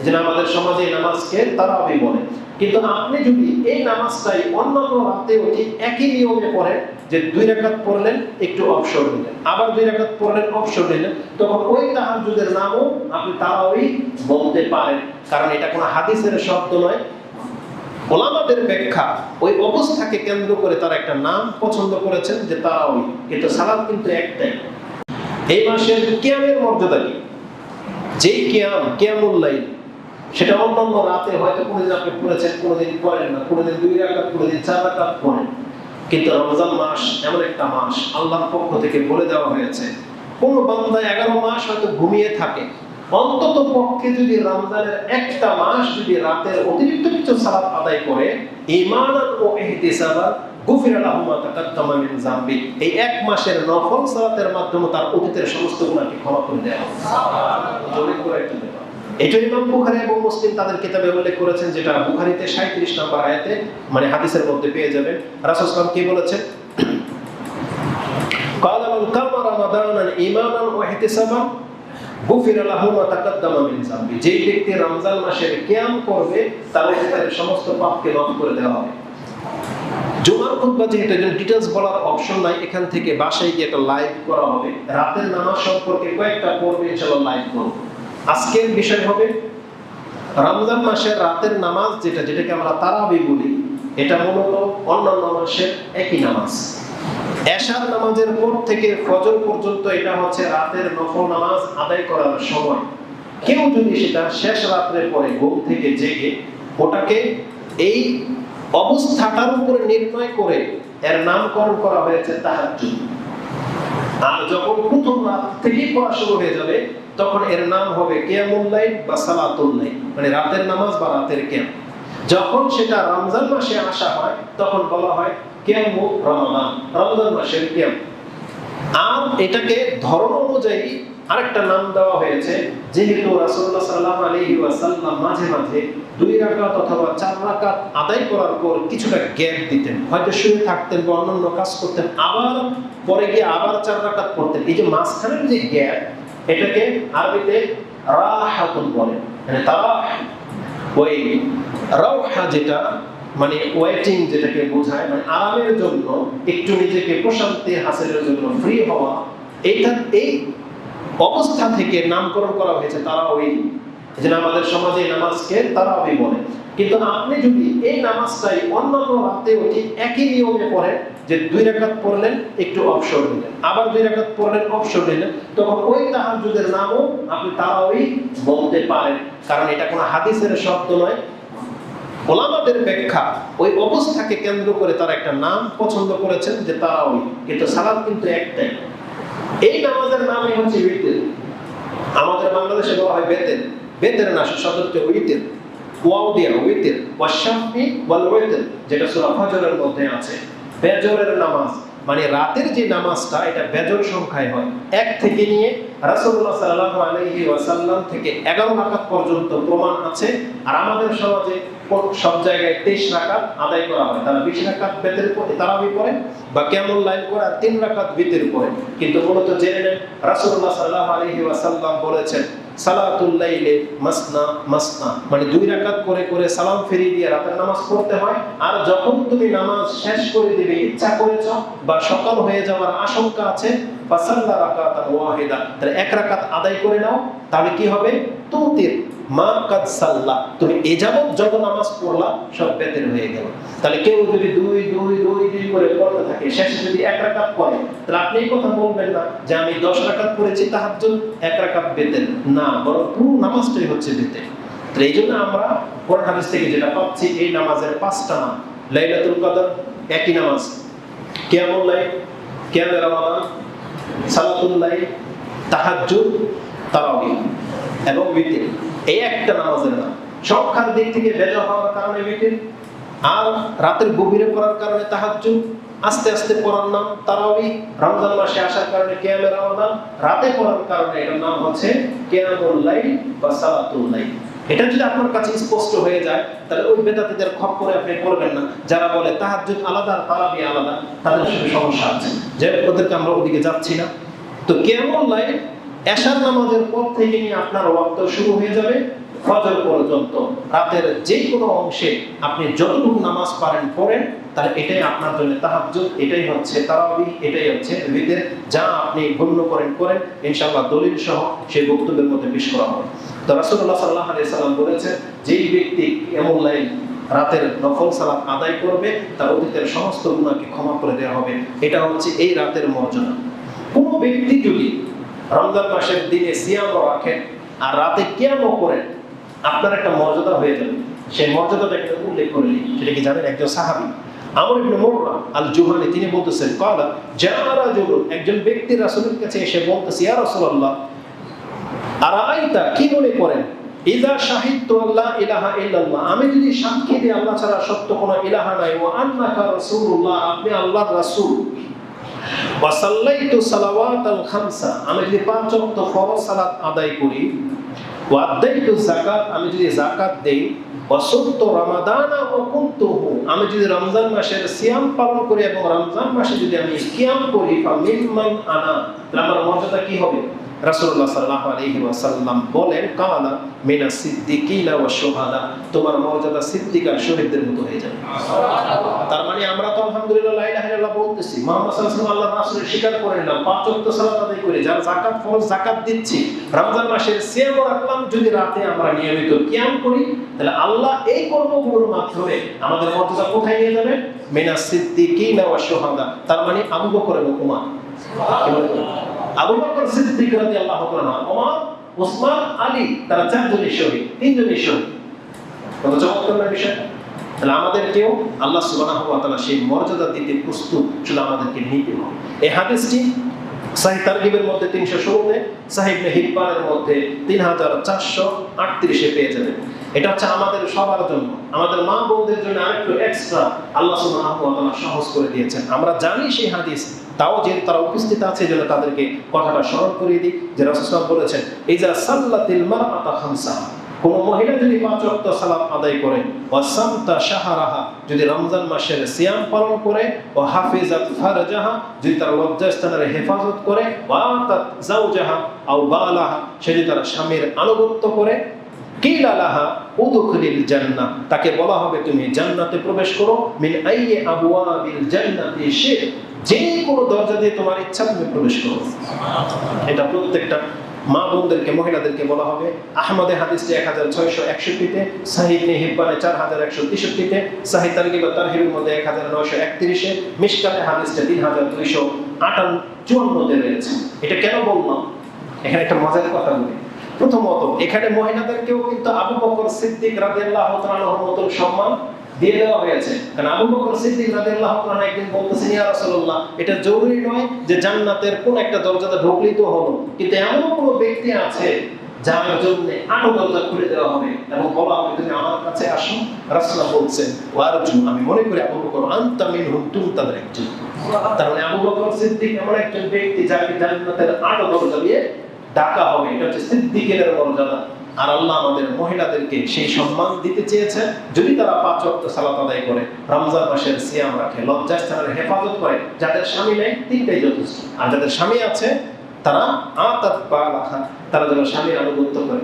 যে আমাদের সমাজে এই নামাজকে তারাবি বলে। কিন্তু আপনি যদি এই নামাজটাই অন্যান্য রাতেও ঠিক একই নিয়মে পড়েন, যে 2 রাকাত পড়লেন একটু অবসর নিলেন, আবার 2 রাকাত পড়লেন অবসর নিলেন, তখন ওই তাহাজ্জুদের নামও আপনি তারাবি বলতে পারেন, কারণ এটা কোনো হাদিসের শব্দ নয়। ওলামাদের ব্যাখ্যা ওই অবস্থাকে কেন্দ্র করে তারা একটা নাম পছন্দ করেছেন যে তারাবি, কিন্তু সালাত কিন্তু একটাই। এই মাসের কিয়ামের মর্যাদা কি? যেই কিয়ামুল লাইল, সেটা অন্যান্য রাতে হয়তো কোনোদিন আপনি পড়েছেন, কোনোদিন পড়েন না, কোনোদিন 2 রাকাত, কোনোদিন 4 রাকাত পড়েন। কিন্তু রমজান মাস এমন একটা মাস, আল্লাহর পক্ষ থেকে বলে দেওয়া হয়েছে, কোন বান্দা 11 মাস হয়তো ঘুমিয়ে থাকে, অন্তত পক্ষে যদি রমজানের একটা মাস যদি রাতের অতিরিক্ত কিছু সালাত আদায় করে, ঈমানান ও ইহতিসাবান গুফিরা লাহু মা তাকাদ্দামা মিন যামবি, এই এক মাসের নফল সালাতের মাধ্যমে তার অতীতের সমস্ত গুনাহকে ক্ষমা করে দেওয়া হবে। সুবহানাল্লাহ। এটা ইমাম বুখারী এবং মুসলিম তাদের কিতাবে উল্লেখ করেছেন, যেটা বুখারীতে 37 নম্বর আয়াতে, মানে হাদিসের মধ্যে পেয়ে যাবেন। রাসূল সাল্লাল্লাহু আলাইহি ওয়াসাল্লাম কি বলেছেন? ক্বালা মান কামা রমাদানান ঈমানান ওয়া ইহতিসাবান গুফিরা লাহু মা তাকাদ্দামা মিন যামবি, যেই ব্যক্তি রমজান মাসের কিয়াম করবে তার অতীতের সমস্ত পাপকে মাফ করে দেওয়া হবে। জুমার খুতবা যেহেতু ডিটেইলস বলার অপশন নাই, এখান থেকে বাসায় গিয়ে একটা লাইভ করা হবে, রাতের নামাজ সম্পর্কে কয়েকটা পর্বে ইনশাআল্লাহ লাইভ করব। আজকের বিষয় হবে রমজান মাসের রাতের নামাজ, যেটাকে আমরা তারাবি বলি। এটা মূলত অন্যান্য মাসের একই নামাজ। এশার নামাজের পর থেকে ফজর পর্যন্ত এটা হচ্ছে রাতের নফল নামাজ আদায় করার সময়। কেউ যদি সেটা শেষ রাত্রে পরে ঘুম থেকে জেগে ওটাকে এই অবস্থাটার উপরে নির্ণয় করে এর নামকরণ করা হয়েছে তাহাজ্জুদ। আর যখন প্রথম রাত থেকেই পড়া শুরু হয়ে যাবে, তখন এর নাম হবে কিয়ামুল লাইল বা সালাতুল লাইল, মানে রাতের নামাজ বা রাতের কিয়াম। যখন সেটা রমজান মাসে আসা হয়, তখন বলা হয় কিয়ামুর রমাদান, রমজান মাসের কিয়াম। আর এটাকে ধরন অনুযায়ী আরেকটা নাম দেওয়া হয়েছে, যেহেতু রাসূলুল্লাহ সাল্লাল্লাহু আলাইহি ওয়াসাল্লাম মাঝে মাঝে 2 রাকাত অথবা 4 রাকাত আদায় করার পর কিছুটা গ্যাপ দিতেন, হয়তো শুয়ে থাকতেন বা অন্যান্য কাজ করতেন, আবার পরে গিয়ে আবার 4 রাকাত পড়তেন। এই যে মাঝখানের যে গ্যাপ, এটাকে আরবিতে রাহাতুন বলে। মানে তারাহ, ওই রাওহা যেটা মানে ওয়েটিং, যেটাকে বোঝায়, মানে আরামের জন্য, একটু নিজেকে প্রশান্তি হাসিলের জন্য ফ্রি হওয়া, এইটা এই অবস্থা থেকে নামকরণ করা হয়েছে তারাবি। যে আমাদের সমাজে নামাজকে তারাবি বলে। কিন্তু আপনি যদি এই নামাজটাই অন্যান্য রাতেও ঠিক একই নিয়মে পড়েন, যে 2 রাকাত পড়লেন একটু অবসর নিলেন, আবার 2 রাকাত পড়লেন অবসর নিলেন, তখন ওই তাহাজ্জুদের নামও আপনি তারাবি বলতে পারেন, কারণ এটা কোনো হাদিসের শব্দ নয়। ওলামাদের ব্যাখ্যা ওই অবস্থাকে কেন্দ্র করে তারা একটা নাম পছন্দ করেছেন যে তারাবি, কিন্তু সালাত কিন্তু একটাই। এই নামাজের নামই হচ্ছে উইতর। আমাদের বাংলাদেশে বলা হয় বেতের, বেতের না, শব্দ হচ্ছে উইতর, ওয়াও দিয়া উইতর, ওয়াশাফি ওয়াল উইতর, যেটা সূরা ফজরের মধ্যে আছে। ফজরের নামাজ মানে রাতের যে নামাজটা, এটা বেজর সংখ্যায় হয়। 1 থেকে নিয়ে রাসূলুল্লাহ সাল্লাল্লাহু আলাইহি ওয়াসাল্লাম থেকে 11 রাকাত পর্যন্ত প্রমাণ আছে। আর আমাদের সমাজে সব জায়গায় 23 রাকাত আদায় করা হয়। তারা 20 রাকাত বেতের পরে তারাবি পড়ে বা কিয়ামুল লাইল করে, আর 3 রাকাত বিতর পড়ে। কিন্তু মূলত জেনে নেন, রাসূলুল্লাহ সাল্লাল্লাহু আলাইহি ওয়াসাল্লাম বলেছেন সালাতুল লাইলে মাসনা মাসনা, মানে 2 রাকাত করে করে সালাম ফিরিয়ে দিয়ে রাতের নামাজ পড়তে হয়। আর যখন তুমি নামাজ শেষ করে দিবে, ইচ্ছা করেছো বা সকাল হয়ে যাওয়ার আশঙ্কা আছে, ফাসাল্লা রাকাতান ওয়াহিদা, তাহলে 1 রাকাত আদায় করে নাও। তাহলে কি হবে? তুতির মা কাদ সাল্লা, তুমি এযাবত যত নামাজ পড়লা সব বেতের হয়ে গেল। তাহলে কেউ যদি 2 2 2 2 করে পড়তে থাকে, শেষে যদি 1 রাকাত পড়ে, তাহলে আপনি এই কথা বলবেন না যে আমি 10 রাকাত পড়েছি তাহাজ্জুদ, 1 রাকাত বেতের না, বরং পুরো নামাজটাই হচ্ছে বেতের। তাহলে এই জন্য আমরা কোরআন হাদিস থেকে যেটা পাচ্ছি, এই নামাজের 5টা নাম। লাইলাতুল কদর একই নামাজ, কিয়ামুল লাইল, কিয়ামে রমাদান, সালাতুল লাইল, তাহাজ্জুদ, তারাবি এবং উইতর, এই একটা নামাজের নাম। সংখ্যার দিক থেকে বেজা হওয়ার কারণে উইতর, আর রাতের গভীরে পড়ার কারণে তাহাজ্জুদ, আস্তে আস্তে পড়ার নাম তারাবি, রমজান মাসে আসার কারণে কিয়ামে রমাদান, রাতে পড়ার কারণে এটার নাম হচ্ছে কিয়ামুল লাইল বা সালাতুল লাইল। এটা যদি আপনার কাছে স্পষ্ট হয়ে যায়, তাহলে ওই বেদাতীদের খপ্পরে আপনি পড়বেন না। যারা বলে তাহাজ্জুদ আলাদা আর তারাবি আলাদা, তাদের সাথে সমস্যা আছে, যে ওদেরকে আমরা ওদিকে যাচ্ছি না। তো কিয়ামুল লাইল এশার নামাজের পর থেকে নিয়ে আপনার ওয়াক্ত শুরু হয়ে যাবে, ফজর পর্যন্ত রাতের যে কোনো অংশে আপনি যতটুকু নামাজ পারেন পড়েন, তাহলে এটাই আপনার জন্য তাহাজ্জুদ, এটাই হচ্ছে তারাবি, এটাই হচ্ছে বিদের। যা আপনি গণ্য করেন করেন, ইনশাআল্লাহ দলিল সহ সেই বক্তব্যের মধ্যে পেশ করা হবে। তো রাসূলুল্লাহ সাল্লাল্লাহু আলাইহি সাল্লাম বলেছেন, যেই ব্যক্তি কিয়ামুল লাইল রাতের নফল সালাত আদায় করবে তার অতীতের সমস্ত গুনাহকে ক্ষমা করে দেওয়া হবে। এটা হচ্ছে এই রাতের মর্যাদা। কোনো ব্যক্তি যদি রমজান মাসের দিনে সিয়াম রাখেন আর রাতে কিয়াম করেন, আপনার একটা মর্যাদা হয়ে যাবে। সেই মর্যাদাটা এখানে উল্লেখ করে নিই। সেটা কি জানেন? একজন সাহাবী আমর ইবনে মুররা আল জুহানি তিনি বলতেছেন, ক্বালা জাআ রাজুলুন, একজন ব্যক্তি রাসূলের কাছে এসে বলতেছে, ইয়া রাসূলুল্লাহ আরাআইতা, কি মনে করেন, ইযা শাহিদতু আল্লা ইলাহা ইল্লাল্লাহ, আমি যদি সাক্ষী দিই আল্লাহ ছাড়া সত্য কোনো ইলাহা নাই, ওয়া আন্নাকা রাসূলুল্লাহ, আপনি আল্লাহর রাসূল, ওয়া সাল্লাইতু সালাওয়াতাল খামসা, আমি যদি 5 ওয়াক্ত ফরজ সালাত আদায় করি, ওয়া আদাইতু যাকাত, আমি যদি যাকাত দেই, ওয়া সুমতু রমাদানা ওয়া কুনতুহু, আমি যদি রমজান মাসের সিয়াম পালন করি এবং রমজান মাসে যদি আমি কিয়াম করি, ফামিম্মান আনা, তাহলে আমার মর্যাদা কি হবে? রাসূলুল্লাহ সাল্লাল্লাহু আলাইহি ওয়াসাল্লাম বলেন, কানা মিনাস সিদ্দিকিনা ওয়াশ শুহাদা, তোমার মর্যাদা সিদ্দিক আর শহীদদের মতো হয়ে যাবে। সুবহানাল্লাহ। তার মানে আমরা তো আলহামদুলিল্লাহ লা ইলাহা ইল্লাল্লাহ বলতেছি, মুহাম্মদ সাল্লাল্লাহু আলাইহি ওয়াসাল্লাম আল্লাহর রাসূলের স্বীকার করে নিলাম, 5 ওয়াক্ত সালাত আদায় করি, যার যাকাত ফরজ যাকাত দিচ্ছি, রমজান মাসের সিয়াম রাখলাম, যদি রাতে আমরা নিয়মিত কিয়াম করি, তাহলে আল্লাহ এই কর্মগুলোর মাধ্যমে আমাদের মর্যাদা কোথায় নিয়ে যাবে? মিনাস সিদ্দিকিনা ওয়াশ শুহাদা। তার মানে আবু বকর এবং উমর, আবু বকর সিদ্দিক রাদিয়াল্লাহু তাআলা, ওমর, ওসমান, আলী, তারা 4 জনই শহীদ, 3 জনই শহীদ। কত চমৎকার বিষয়! তাহলে আমাদেরকেও আল্লাহ সুবহানাহু ওয়া তাআলা সেই মর্যাদা দিতে প্রস্তুত, শুধু আমাদেরকে নিতে হবে। এই হাদিসটি সহিহ তারগিবের মধ্যে 316 এ, সহিহ ইবনে হিব্বানের মধ্যে 3438 এ পেয়ে যাবেন। এটা হচ্ছে আমাদের সবার জন্য, আমাদের মা বোনদের জন্য আরেকটু এক্সট্রা আল্লাহ সুবহানাহু ওয়া তাআলা সহজ করে দিয়েছেন। আমরা জানি সেই হাদিস, তাও যে তারা উপস্থিত আছে যেন তাদেরকে কথাটা স্মরণ করিয়ে দিই যে রাসূল বলেছেন, ইজা সাল্লাতিল মারআতু খামসা, কোন মহিলা যদি 5 ওয়াক্ত সালাত আদায় করে, ওয়া সামতা শাহরাহা, যদি রমজান মাসের সিয়াম পালন করে, ওয়া হাফিজাত ফারজাহা, যদি তার লজ্জাস্থানের হেফাজত করে, ওয়া আতাত যাওজাহা আও বালাহা, সে যদি তার স্বামীর আনুগত্য করে, কিলা লাহা উদখুলিল জান্নাহ, তাকে বলা হবে তুমি জান্নাতে প্রবেশ করো, মিন আইয়ি আবওয়াবিল জান্নাতি শি'ত, যে কোনো দরজা দিয়ে তোমার ইচ্ছা তুমি প্রবেশ করো। এটা প্রত্যেকটা মা বোনদেরকে, মহিলাদেরকে বলা হবে। আহমদে হাদিসটি 1661 তে, সহিহ ইবনে হিব্বানে 4163 তে, সহিহ তারগিব ওয়া তারহিবের মধ্যে 1931 এ, মিশকাতে হাদিসটি 3254 তে রয়েছে। এটা কেন বললাম? এখানে একটা মজার কথা বলি। প্রথমত এখানে মহিলাদেরকেও কিন্তু আবু বকর সিদ্দিক রাদিয়াল্লাহু তাআলার মতো সম্মান দিয়ে দেওয়া হয়েছে। কারণ আবু বকর সিদ্দিক রাদিয়াল্লাহু তাআলা একদিন বলতেছেন, ইয়া রাসূলুল্লাহ, এটা জরুরি নয় যে জান্নাতের কোন একটা দরজাতে ঢুকলেই তো হলো, কিন্তু এমন কোন ব্যক্তি আছে যার জন্য 8 দরজা খুলে দেওয়া হবে এবং বলা হবে তুমি আমার কাছে আসো। রাসূলুল্লাহ বলছেন, ওয়ারজু, আমি মনে করি আবু বকর আনতা মিনহুম, তুমি তাদের একজন। তার মানে আবু বকর সিদ্দিক এমন একজন ব্যক্তি যাকে জান্নাতের 8 দরজা দিয়ে ডাকা হবে। এটা হচ্ছে সিদ্দিকের মর্যাদা। আর আল্লাহ আমাদের মহিলাদেরকে সেই সম্মান দিতে চেয়েছে, যদি তারা 5 ওয়াক্ত সালাত আদায় করে, রমজান মাসের সিয়াম রাখে, লজ্জাস্থানের হেফাজত করে, যাদের স্বামী নেই 3টাই যথেষ্ট। আর যাদের স্বামী আছে তারা আতাত বালাহা, তারা যেন স্বামীর আনুগত্য করে।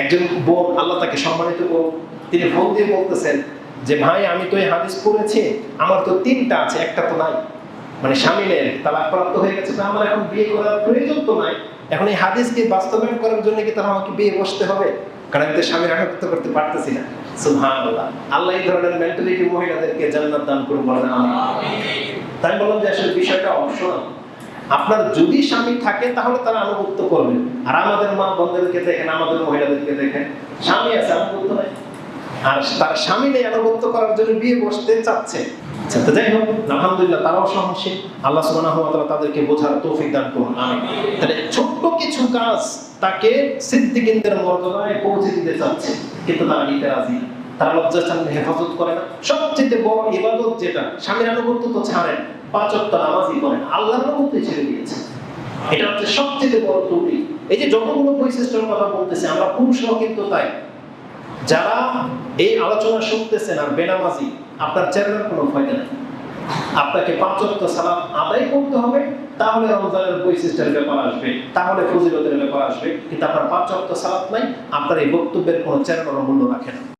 একজন বোন, আল্লাহ তাকে সম্মানিত করুন, তিনি ফোন দিয়ে বলতেছেন যে ভাই, আমি তো এই হাদিস পড়েছি, আমার তো 3টা আছে, একটা তো নাই। মানে স্বামী নেই, তালাক প্রাপ্ত হয়ে গেছে, আমার এখন বিয়ে করার প্রয়োজন তো নাই। এখন এই হাদিসকে বাস্তবায়ন করার জন্য কি তারা আমাকে বিয়ে বসতে হবে? কারণ আমি তো স্বামীর আনুগত্য করতে পারতেছি না। সুবহানাল্লাহ। আল্লাহ এই ধরনের মেন্টালিটি মহিলাদেরকে জান্নাত দান করুন, বলেন আমিন। তাই বললাম যে আসলে বিষয়টা অপশনাল। আপনার যদি স্বামী থাকে তাহলে তারা আনুগত্য করবেন। আর আমাদের মা বোনদেরকে দেখেন, আমাদের মহিলাদেরকে দেখেন, স্বামী আছে আনুগত্য নাই, আর তার স্বামী নেই আনুগত্য করার জন্য বিয়ে বসতে চাচ্ছে। তো যাই হোক, আলহামদুলিল্লাহ তারাও সহনশীল। আল্লাহ সুবহানাহু ওয়া তাআলা তাদেরকে বোঝার তৌফিক দান করুন, আমিন। তাহলে ছোট্ট কিছু কাজ তাকে সিদ্দিকীনদের মর্যাদায় পৌঁছে দিতে চাচ্ছে, কিন্তু তারা নিতে রাজি না। তারা লজ্জাস্থানের হেফাজত করে না। সবচেয়ে বড় ইবাদত যেটা, স্বামীর আনুগত্য তো ছাড়েন, 5 ওয়াক্ত নামাজই করেন, আল্লাহর আনুগত্য ছেড়ে দিয়েছে। এটা হচ্ছে সবচেয়ে বড় ত্রুটি। এই যে যতগুলো বৈশিষ্ট্যের কথা বলতেছে, আমরা পুরুষরাও কিন্তু তাই। যারা এই আলোচনা শুনতেছেন আর বেনামাজি, আপনার চেহারার কোনো ফায়দা নেই। আপনাকে 5 ওয়াক্ত সালাত আদায় করতে হবে, তাহলে রমজানের বৈশিষ্ট্যের ব্যাপার আসবে, তাহলে ফজিলতের ব্যাপার আসবে। কিন্তু আপনার 5 ওয়াক্ত সালাত নাই, আপনার এই বক্তব্যের কোনো চেরানোর মূল্য রাখে না।